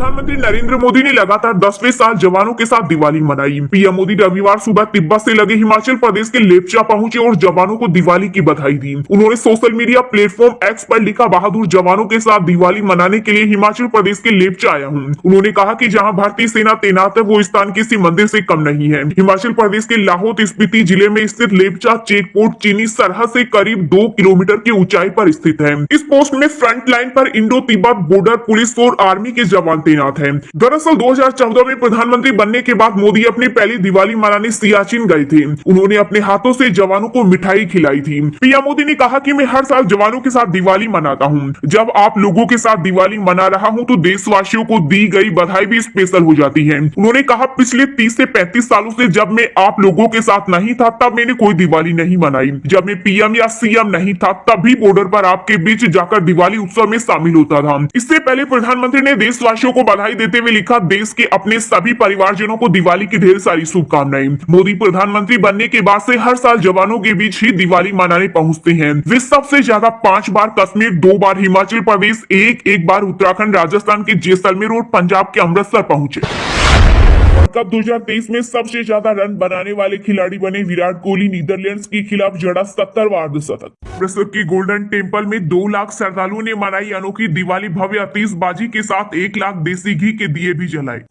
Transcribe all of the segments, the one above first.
प्रधानमंत्री नरेंद्र मोदी ने लगातार 10वें साल जवानों के साथ दिवाली मनाई। पीएम मोदी रविवार सुबह तिब्बत से लगे हिमाचल प्रदेश के लेपचा पहुंचे और जवानों को दिवाली की बधाई दी। उन्होंने सोशल मीडिया प्लेटफॉर्म एक्स पर लिखा, बहादुर जवानों के साथ दिवाली मनाने के लिए हिमाचल प्रदेश के लेपचा आया हूँ। उन्होंने कहा कि जहाँ भारतीय सेना तैनात है वो स्थान किसी मंदिर से कम नहीं है। हिमाचल प्रदेश के लाहौल स्पीति जिले में स्थित लेपचा चेकपोस्ट चीनी सरहद से करीब 2 किलोमीटर की ऊंचाई पर स्थित है। इस पोस्ट में फ्रंट लाइन पर इंडो तिब्बत बॉर्डर पुलिस और आर्मी के जवान तैनात हैं। दरअसल 2014 में प्रधानमंत्री बनने के बाद मोदी अपनी पहली दिवाली मनाने सियाचिन गए थे। उन्होंने अपने हाथों से जवानों को मिठाई खिलाई थी। पीएम मोदी ने कहा कि मैं हर साल जवानों के साथ दिवाली मनाता हूं। जब आप लोगों के साथ दिवाली मना रहा हूं तो देशवासियों को दी गई बधाई भी स्पेशल हो जाती है। उन्होंने कहा, पिछले 30 से 35 सालों से जब मैं आप लोगों के साथ नहीं था तब मैंने कोई दिवाली नहीं मनाई। जब मैं पीएम या सीएम नहीं था तब भी बॉर्डर पर आपके बीच जाकर दिवाली उत्सव में शामिल होता था। इससे पहले प्रधानमंत्री ने देशवासियों को बधाई देते हुए लिखा, देश के अपने सभी परिवारजनों को दिवाली की ढेर सारी शुभकामनाएं। मोदी प्रधानमंत्री बनने के बाद से हर साल जवानों के बीच ही दिवाली मनाने पहुंचते हैं। वे सबसे ज्यादा 5 बार कश्मीर, 2 बार हिमाचल प्रदेश, एक बार उत्तराखंड, राजस्थान के जैसलमेर और पंजाब के अमृतसर पहुंचे। वर्ल्ड कप 2023 में सबसे ज्यादा रन बनाने वाले खिलाड़ी बने विराट कोहली। नीदरलैंड्स के खिलाफ जड़ा 70वां अर्धशतक। अमृतसर के गोल्डन टेम्पल में 2 लाख श्रद्धालुओं ने मनाई अनोखी दिवाली। भव्य आतिशबाजी के साथ 1 लाख देसी घी के दिए भी जलाए।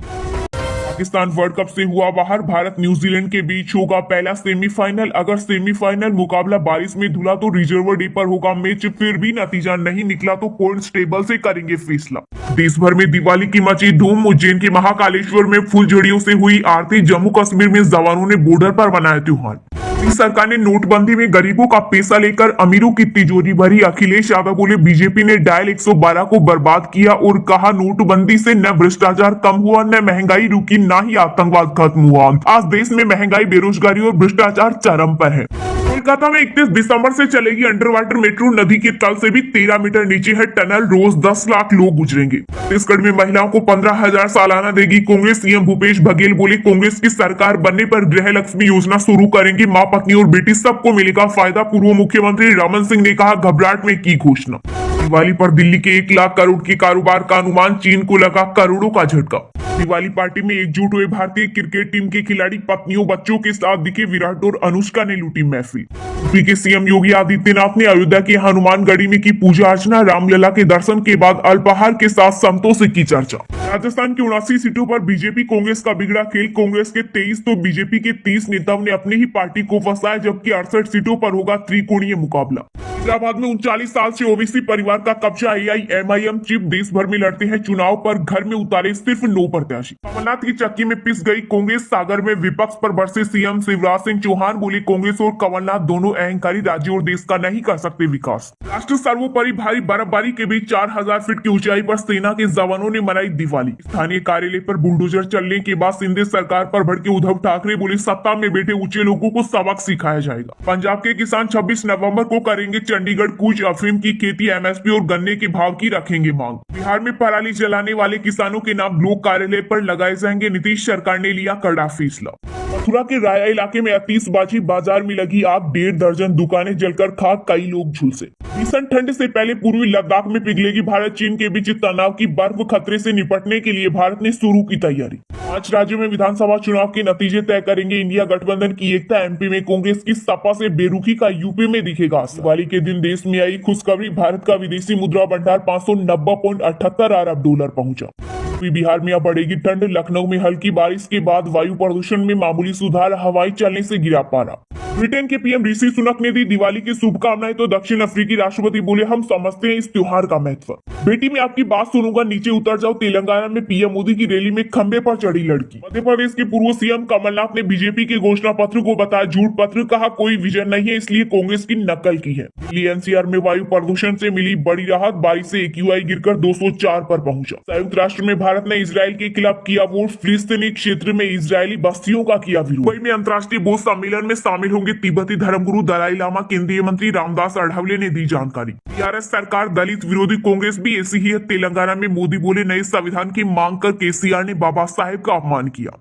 पाकिस्तान वर्ल्ड कप से हुआ बाहर। भारत न्यूजीलैंड के बीच होगा पहला सेमीफाइनल। अगर सेमीफाइनल मुकाबला बारिश में धुला तो रिजर्व डे पर होगा मैच। फिर भी नतीजा नहीं निकला तो पॉइंट्स टेबल से करेंगे फैसला। देश भर में दिवाली की मची धूम। उज्जैन के महाकालेश्वर में फुलझड़ियों से हुई आरती। जम्मू कश्मीर में जवानों ने बॉर्डर पर मनाया त्योहार। सरकार ने नोटबंदी में गरीबों का पैसा लेकर अमीरों की तिजोरी भरी। अखिलेश यादव बोले, बीजेपी ने डायल 112 को बर्बाद किया और कहा, नोटबंदी से न भ्रष्टाचार कम हुआ, न महंगाई रुकी, न ही आतंकवाद खत्म हुआ। आज देश में महंगाई, बेरोजगारी और भ्रष्टाचार चरम पर है। कोलकाता में 31 दिसंबर से चलेगी अंडर वाटर मेट्रो। नदी के तल से भी 13 मीटर नीचे है टनल। रोज 10 लाख लोग गुजरेंगे। छत्तीसगढ़ में महिलाओं को 15,000 सालाना देगी कांग्रेस। सीएम भूपेश बघेल बोले, कांग्रेस की सरकार बनने पर गृह लक्ष्मी योजना शुरू करेंगे। माँ, पत्नी और बेटी सबको मिलेगा फायदा। पूर्व मुख्यमंत्री रमन सिंह ने कहा, घबराहट में की घोषणा। दिवाली पर दिल्ली के 1 लाख करोड़ के कारोबार का अनुमान। चीन को लगा करोड़ों का झटका। दिवाली पार्टी में एकजुट हुए भारतीय क्रिकेट टीम के खिलाड़ी पत्नियों, बच्चों के साथ दिखे। विराट और अनुष्का ने लूटी महफिल। यूपी के सीएम योगी आदित्यनाथ ने अयोध्या के हनुमानगढ़ी में की पूजा अर्चना। रामलला के दर्शन के बाद अल्पाहार के साथ संतों से की चर्चा। राजस्थान की 79 सीटों पर बीजेपी कांग्रेस का बिगड़ा खेल। कांग्रेस के 23 तो बीजेपी के 30 नेताओं ने अपनी ही पार्टी को फंसाया, जबकि 68 सीटों पर होगा त्रिकोणीय मुकाबला। हैदराबाद में 39 साल से ओबीसी परिवार का कब्जा। एआईएमआईएम चीफ देश भर में लड़ते हैं चुनाव पर। घर में उतारे सिर्फ 9 प्रत्याशी। कमलनाथ की चक्की में पिस गई कांग्रेस। सागर में विपक्ष पर बरसे सीएम शिवराज सिंह चौहान। बोले, कांग्रेस और कमलनाथ दोनों अहंकारी राज्य और देश का नहीं कर सकते विकास। राष्ट्र सर्वोपरि भारी बर्फबारी के बीच 4000 फीट की ऊंचाई पर सेना के जवानों ने मनाई दिवाली। स्थानीय कार्यालय पर बुलडोजर चलने के बाद शिंदे सरकार पर भड़के उद्धव ठाकरे। बोले, सत्ता में बैठे ऊंचे लोगों को सबक सिखाया जाएगा। पंजाब के किसान 26 नवंबर को करेंगे चंडीगढ़ कूच। अफीम की खेती, एमएसपी और गन्ने के भाव की रखेंगे मांग। बिहार में पराली जलाने वाले किसानों के नाम ब्लॉक कार्यालय पर लगाए जाएंगे। नीतीश सरकार ने लिया कड़ा फैसला। मथुरा के राया इलाके में आतिशबाजी। बाजार में लगी आग। 1.5 दर्जन दुकानें जलकर खाक, कई लोग झुलसे। भीषण ठंड से पहले पूर्वी लद्दाख में पिघलेगी भारत चीन के बीच तनाव की बर्फ। खतरे से निपटने के लिए भारत ने शुरू की तैयारी। 5 राज्यों में विधानसभा चुनाव के नतीजे तय करेंगे इंडिया गठबंधन की एकता। एमपी में कांग्रेस की सपा से बेरुखी का यूपी में दिखेगा असर। दिवाली के दिन देश में आई खुशखबरी। भारत का विदेशी मुद्रा भंडार 590.78 अरब डॉलर पहुंचा। बिहार में अब बढ़ेगी ठंड। लखनऊ में हल्की बारिश के बाद वायु प्रदूषण में मामूली सुधार। हवाई चलने से गिरा पारा। ब्रिटेन के पीएम ऋषि सुनक ने दी दिवाली की शुभकामनाएं तो दक्षिण अफ्रीकी राष्ट्रपति बोले, हम समझते हैं इस त्योहार का महत्व। बेटी, मैं आपकी बात सुनूंगा, नीचे उतर जाओ। तेलंगाना में पीएम मोदी की रैली में खंबे पर चढ़ी लड़की। मध्य प्रदेश के पूर्व सीएम कमलनाथ ने बीजेपी के घोषणा पत्र को बताया झूठ पत्र। कहा, कोई विजन नहीं है, इसलिए कांग्रेस की नकल की है। दिल्ली एनसीआर में वायु प्रदूषण से मिली बड़ी राहत। बारिश से एक्यूआई गिरकर 204 पर पहुंचा। संयुक्त राष्ट्र में भारत ने इजराइल के खिलाफ किया वोट। फिलिस्तीनी क्षेत्र में इजरायली बस्तियों का किया विरोध। दुबई में अंतर्राष्ट्रीय बौद्ध सम्मेलन में शामिल होंगे तिब्बती धर्मगुरु दलाई लामा। केंद्रीय मंत्री रामदास अठावले ने दी जानकारी। टीआरएस सरकार दलित विरोधी, कांग्रेस भी ऐसी ही है। तेलंगाना में मोदी बोले, नए संविधान की मांग कर केसीआर ने बाबा साहेब का अपमान किया।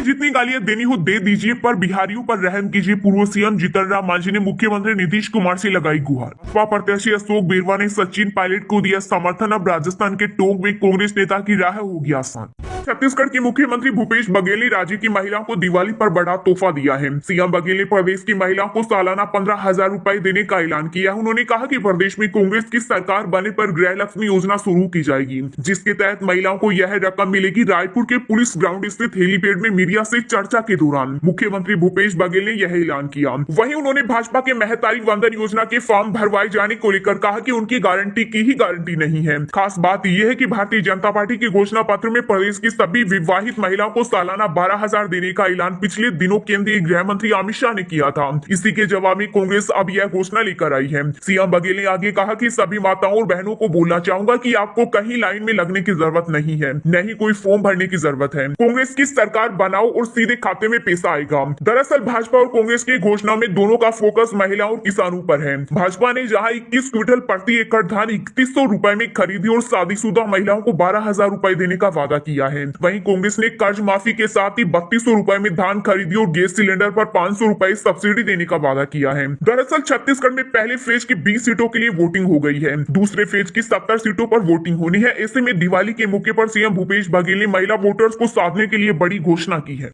जितनी गालियां देनी हो दे दीजिए, पर बिहारियों पर रहम कीजिए। पूर्व सीएम जीतन राम मांझी ने मुख्यमंत्री नीतीश कुमार से लगाई गुहार। भाजपा प्रत्याशी अशोक बेरवा ने सचिन पायलट को दिया समर्थन। अब राजस्थान के टोंक में कांग्रेस नेता की राह होगी आसान। छत्तीसगढ़ के मुख्यमंत्री भूपेश बघेल ने राज्य की महिलाओं को दिवाली पर बड़ा तोहफा दिया है। सीएम बघेल ने प्रदेश की महिलाओं को सालाना 15,000 रुपए देने का ऐलान किया है। उन्होंने कहा कि प्रदेश में कांग्रेस की सरकार बने पर गृह लक्ष्मी योजना शुरू की जाएगी, जिसके तहत महिलाओं को यह रकम मिलेगी। रायपुर के पुलिस ग्राउंड स्थित हेलीपैड में मीडिया से चर्चा के दौरान मुख्यमंत्री भूपेश बघेल ने यह ऐलान किया। वहीं उन्होंने भाजपा के महतारी वंदन योजना के फॉर्म भरवाए जाने को लेकर कहा कि उनकी गारंटी की ही गारंटी नहीं है। खास बात यह है कि भारतीय जनता पार्टी के घोषणा पत्र में प्रदेश की सभी विवाहित महिलाओं को सालाना 12,000 देने का ऐलान पिछले दिनों केंद्रीय गृह मंत्री अमित शाह ने किया था। इसी के जवाब में कांग्रेस अब यह घोषणा लेकर आई है। सीएम बघेल ने आगे कहा कि सभी माताओं और बहनों को बोलना चाहूंगा कि आपको कहीं लाइन में लगने की जरूरत नहीं है, न ही कोई फॉर्म भरने की जरूरत है। कांग्रेस की सरकार बनाओ और सीधे खाते में पैसा आएगा। दरअसल भाजपा और कांग्रेस की घोषणा में दोनों का फोकस महिलाओं और किसानों पर है। भाजपा ने जहां 21 क्विंटल प्रति एकड़ धान 3100 रुपए में खरीदी और शादीशुदा महिलाओं को 12,000 रुपए देने का वादा किया है, वहीं कांग्रेस ने कर्ज माफी के साथ ही 3200 रुपए में धान खरीदी और गैस सिलेंडर पर 500 रुपए सब्सिडी देने का वादा किया है। दरअसल छत्तीसगढ़ में पहले फेज की 20 सीटों के लिए वोटिंग हो गई है, दूसरे फेज की 70 सीटों पर वोटिंग होनी है। ऐसे में दिवाली के मौके पर सीएम भूपेश बघेल ने महिला वोटर्स को साधने के लिए बड़ी घोषणा की है।